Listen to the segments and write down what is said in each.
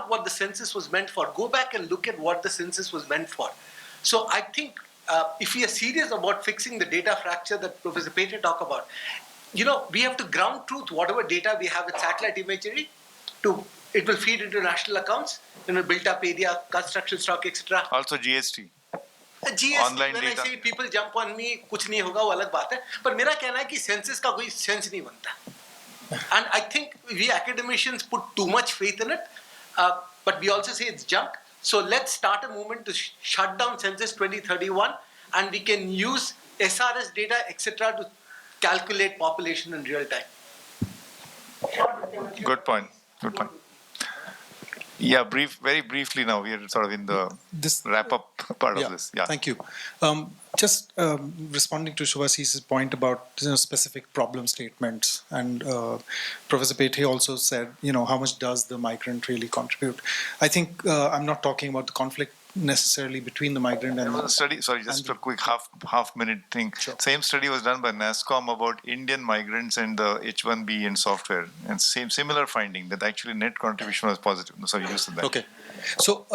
what the census was meant for. Go back and look at what the census was meant for. So I think if we are serious about fixing the data fracture that Professor Pate talked about, we have to ground truth whatever data we have with satellite imagery. It will feed into national accounts, built up area, construction stock, etc. Also GST. GST, online when data. I say people jump on me, कुछ नहीं होगा वो अलग बात है. पर मेरा कहना है कि census का कोई sense नहीं बनता. And I think we academicians put too much faith in it, but we also say it's junk. So let's start a movement to shut down census 2031, and we can use SRS data, etc., to calculate population in real time. Good point. Good point. Yeah, very briefly now. We are sort of in the wrap-up part of this. Yeah. Thank you. Just responding to Shubhasish's point about specific problem statements, and Professor Pate also said, how much does the migrant really contribute? I think I'm not talking about the conflict necessarily between the migrant and... There was a study, sorry, just a quick half-minute thing. Sure. Same study was done by NASSCOM about Indian migrants and the H-1B in software, and similar finding that actually net contribution was positive. Sorry, you said that. Okay. So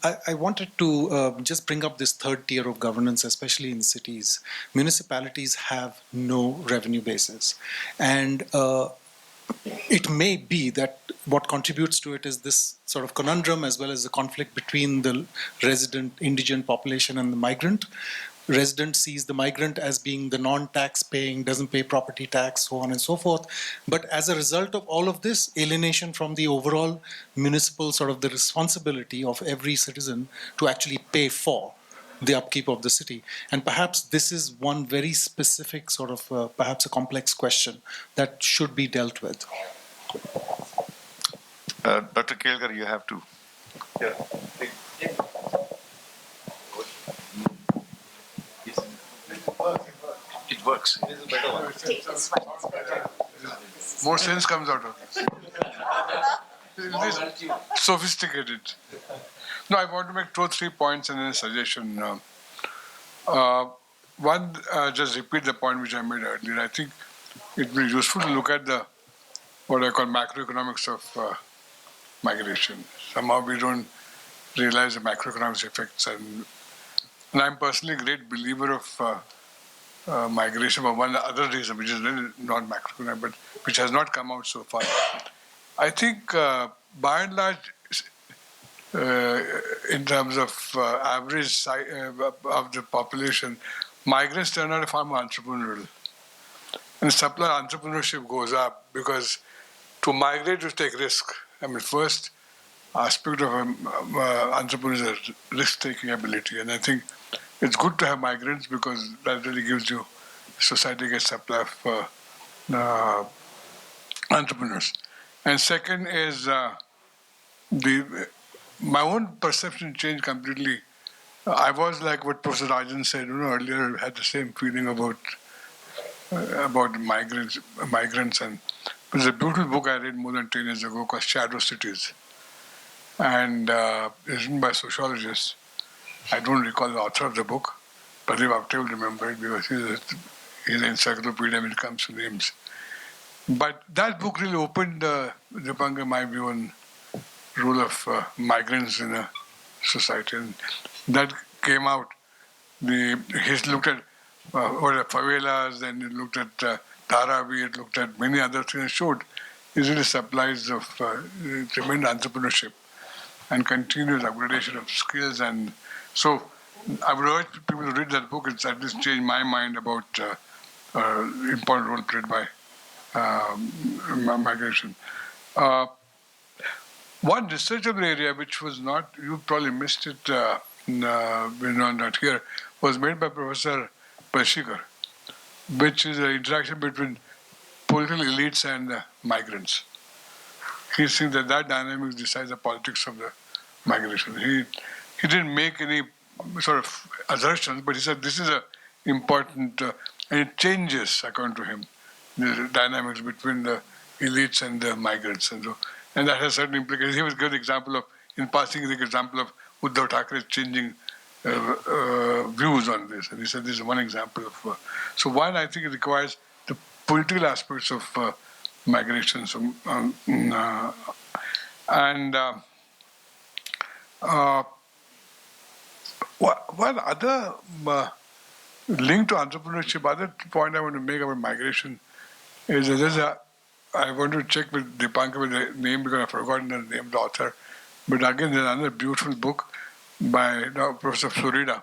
I wanted to just bring up this third tier of governance, especially in cities. Municipalities have no revenue basis. And it may be that what contributes to it is this sort of conundrum, as well as the conflict between the resident indigent population and the migrant. Resident sees the migrant as being the non-tax paying, doesn't pay property tax, so on and so forth. But as a result of all of this, alienation from the overall municipal sort of the responsibility of every citizen to actually pay for the upkeep of the city. And perhaps this is one very specific sort of, perhaps a complex question that should be dealt with. Dr. Kelkar, you have to. Yeah. It works. It is a better one. More sense comes out of this. It is sophisticated. No, I want to make 2 or 3 points and then a suggestion. One, just repeat the point which I made earlier. I think it will be useful to look at what I call macroeconomics of migration. Somehow we don't realize the macroeconomics effects, and I'm personally a great believer of migration for one other reason, which is really not macroeconomic, but which has not come out so far. I think, by and large, in terms of average size of the population, migrants turn out far more entrepreneurial. And supply entrepreneurship goes up because to migrate, you take risk. I mean, first aspect of entrepreneurs is risk-taking ability. And I think it's good to have migrants because that really gives you, society gets supply of entrepreneurs. And second is my own perception changed completely. I was like what Professor Rajan said, earlier, I had the same feeling about migrants, and there's a beautiful book I read more than 10 years ago called Shadow Cities, and it's written by sociologists. I don't recall the author of the book, but I've able to remember it because he's an encyclopedia when it comes to names. But that book really opened Dipankar, my view on role of migrants in a society, and that came out. He's looked at favelas, and he looked at Dharavi, it looked at many other things, and showed easily supplies of tremendous entrepreneurship and continuous upgradation of skills. And so I would urge people to read that book. It's at least changed my mind about important role played by migration. One researchable area which was not, you probably missed it when not here, was made by Professor Parshikar, which is an interaction between political elites and migrants. He thinks that dynamics decides the politics of the migration. He didn't make any sort of assertions, but he said this is important, and it changes, according to him, the dynamics between the elites and the migrants. And that has certain implications. He was a good example of, in passing, the example of Uddhav Thackeray changing views on this. And he said this is one example of. So one, I think it requires the political aspects of migration. One other link to entrepreneurship, other point I want to make about migration is I want to check with Dipankar with the name because I've forgotten the name of the author. But again, there's another beautiful book by Professor Florida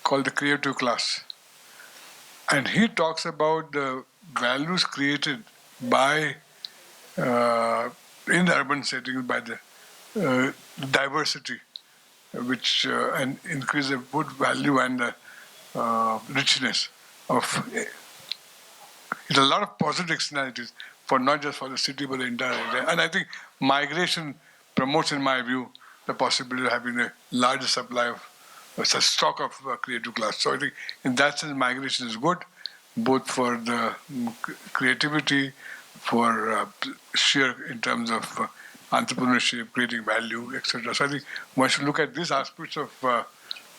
called The Creative Class. And he talks about the values created by, in the urban settings, by the diversity, which and increase the good value and the richness of. It's a lot of positive externalities for not just for the city but the entire area. And I think migration promotes, in my view, the possibility of having a larger supply of stock of creative class. So I think in that sense, migration is good, both for the creativity, for sheer in terms of entrepreneurship, creating value, etc. So I think one should look at these aspects of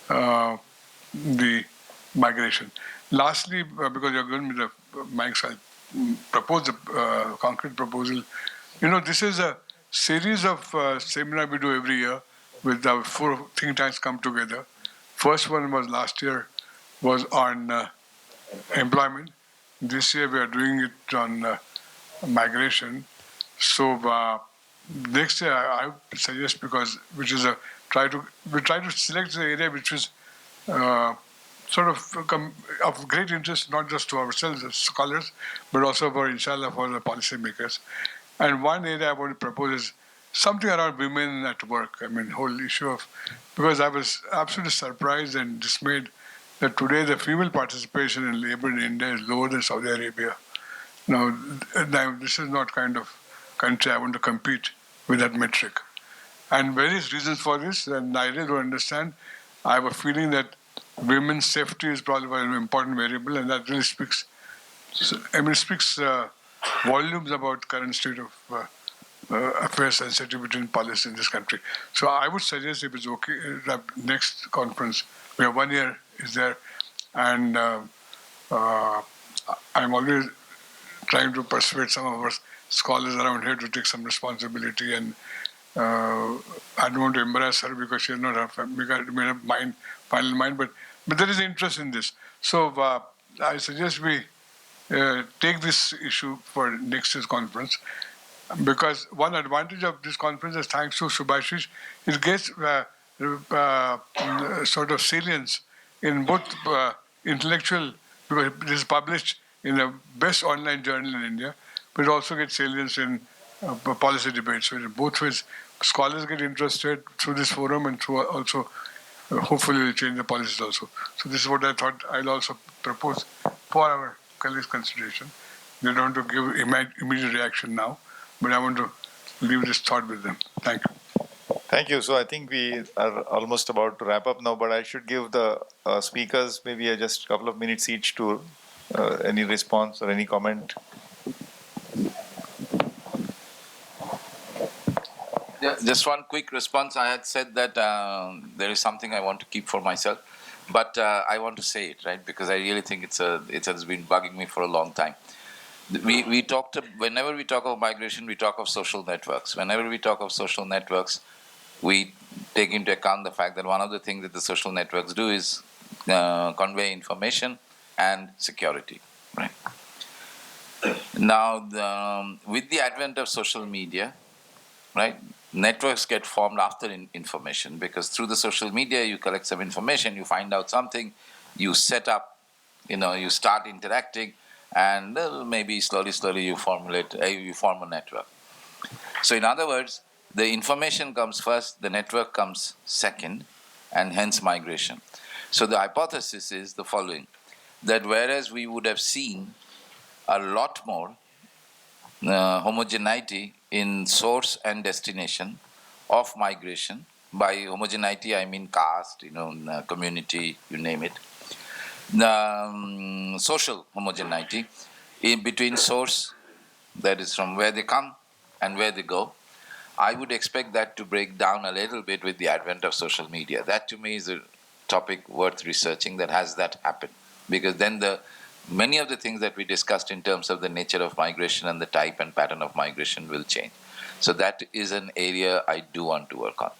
the migration. Lastly, because you're going with the mics, I'll propose a concrete proposal. This is a series of seminars we do every year with our 4 think tanks come together. First one was last year, was on employment. This year we are doing it on migration. So next year I would suggest, because we try to select the area which is sort of great interest, not just to ourselves as scholars, but also for, inshallah, for the policymakers. And one area I want to propose is something around women at work. I mean, whole issue of, because I was absolutely surprised and dismayed that today the female participation in labor in India is lower than Saudi Arabia. Now this is not kind of country I want to compete with that metric. And various reasons for this, and I really don't understand. I have a feeling that women's safety is probably an important variable, and that really speaks volumes about current state of affairs sensitivity and policy in this country. So I would suggest, if it's okay, that next conference, we have 1 year is there, and I'm always trying to persuade some of our scholars around here to take some responsibility, and I don't want to embarrass her because she has not made up final mind, but there is interest in this. So I suggest we take this issue for next year's conference, because one advantage of this conference is, thanks to Subhashish, it gets sort of salience in both intellectual, because it is published in the best online journal in India, but it also gets salience in policy debates. So in both ways, scholars get interested through this forum, and through also hopefully will change the policies also. So this is what I thought I'll also propose for our colleagues' consideration. They don't want to give immediate reaction now, but I want to leave this thought with them. Thank you. Thank you. So I think we are almost about to wrap up now, but I should give the speakers maybe just a couple of minutes each to any response or any comment. Yeah, just one quick response. I had said that there is something I want to keep for myself, but I want to say it, right? Because I really think it has been bugging me for a long time. Whenever we talk of migration, we talk of social networks. Whenever we talk of social networks, we take into account the fact that one of the things that the social networks do is convey information and security, right? Now, with the advent of social media, right, networks get formed after information, because through the social media you collect some information, you find out something, you set up, you start interacting, and maybe slowly you form a network. So in other words, the information comes first, the network comes second, and hence migration. So the hypothesis is the following, that whereas we would have seen a lot more homogeneity in source and destination of migration. By homogeneity, I mean caste, community, you name it. Social homogeneity in between source, that is from where they come and where they go. I would expect that to break down a little bit with the advent of social media. That to me is a topic worth researching, that has that happen. Because then many of the things that we discussed in terms of the nature of migration and the type and pattern of migration will change. So that is an area I do want to work on.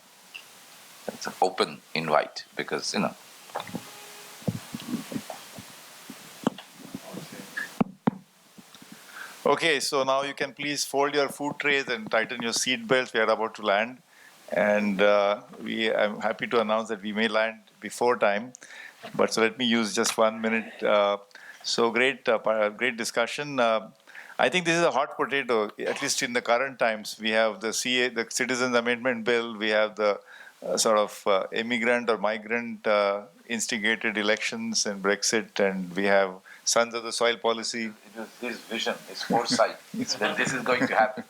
It's an open invite because, Okay, so now you can please fold your food trays and tighten your seat belts. We are about to land, and I'm happy to announce that we may land before time. But so let me use just 1 minute. So great discussion. I think this is a hot potato, at least in the current times. We have the the Citizens Amendment Bill. We have the immigrant or migrant instigated elections and Brexit, and we have Sons of the Soil policy. It was his vision, his foresight that this is going to happen.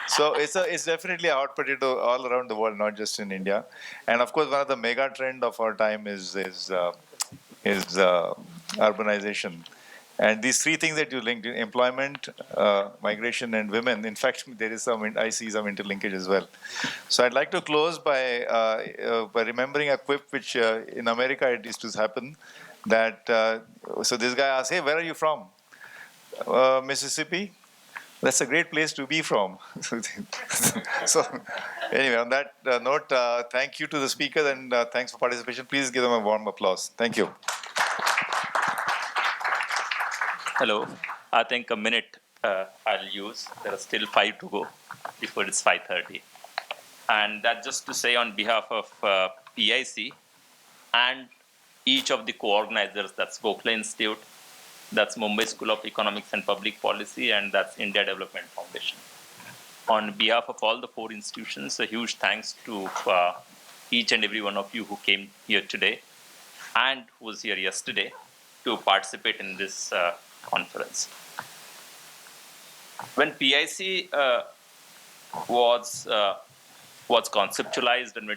So it's definitely a hot potato all around the world, not just in India. And of course, one of the mega trend of our time is urbanization. And these three things that you linked: employment, migration, and women. In fact, I see some interlinkage as well. So I'd like to close by remembering a quip which in America it used to happen. That so this guy asked, "Hey, where are you from?" Mississippi. That's a great place to be from. So anyway, on that note, thank you to the speakers and thanks for participation. Please give them a warm applause. Thank you. Hello. I think a minute I'll use. There are still 5 to go before it's 5:30. And that's just to say on behalf of PIC and each of the co-organizers, that's Gokhale Institute, that's Mumbai School of Economics and Public Policy, and that's India Development Foundation. On behalf of all the 4 institutions, a huge thanks to each and every one of you who came here today and who was here yesterday to participate in this conference. When PIC was conceptualized and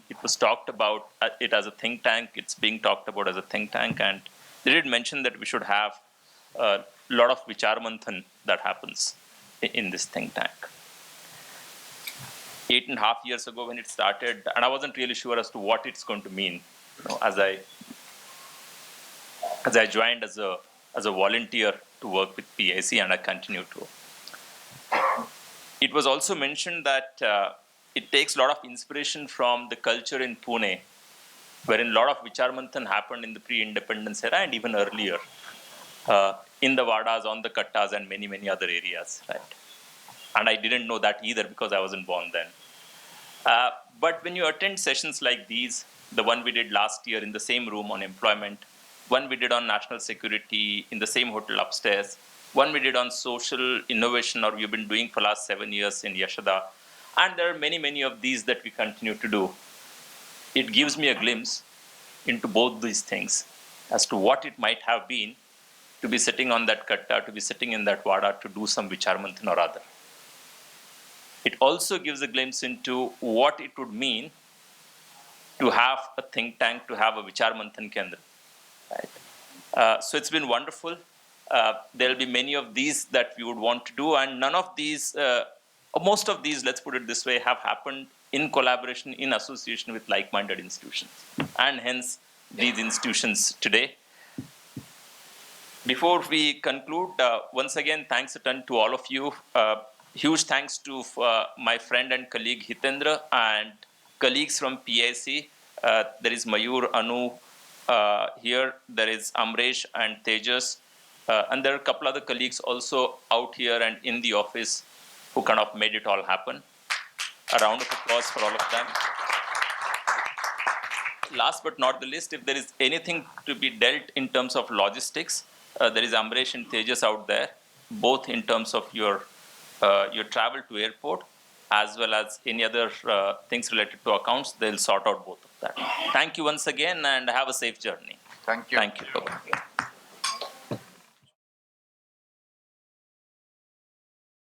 it was talked about it as a think tank, it's being talked about as a think tank, and they did mention that we should have a lot of Vichar Manthan that happens in this think tank. 8.5 years ago when it started, and I wasn't really sure as to what it's going to mean, as I joined as a volunteer to work with PIC, and I continue to. It was also mentioned that it takes a lot of inspiration from the culture in Pune, wherein a lot of Vichar Manthan happened in the pre-independence era and even earlier, in the Vadas, on the Kattas, and many, many other areas, right? And I didn't know that either because I wasn't born then. But when you attend sessions like these, the one we did last year in the same room on employment, one we did on national security in the same hotel upstairs, one we did on social innovation, or we've been doing for the last 7 years in Yashoda, and there are many, many of these that we continue to do. It gives me a glimpse into both these things as to what it might have been to be sitting on that katta, to be sitting in that vada, to do some Vichar Manthan or other. It also gives a glimpse into what it would mean to have a think tank, to have a Vichar Manthan Kendra. Right? So it's been wonderful. There'll be many of these that we would want to do, and none of these, most of these, let's put it this way, have happened in collaboration, in association with like-minded institutions, and hence these institutions today. Before we conclude, once again, thanks a ton to all of you. Huge thanks to my friend and colleague Hitendra and colleagues from PIC. There is Mayur, Anu here. There is Amresh and Tejas. And there are a couple other colleagues also out here and in the office who kind of made it all happen. A round of applause for all of them. Last but not the least, if there is anything to be dealt in terms of logistics, there is Amresh and Tejas out there, both in terms of your travel to airport, as well as any other things related to accounts. They'll sort out both of that. Thank you once again, and have a safe journey. Thank you. Thank you. Bye-bye.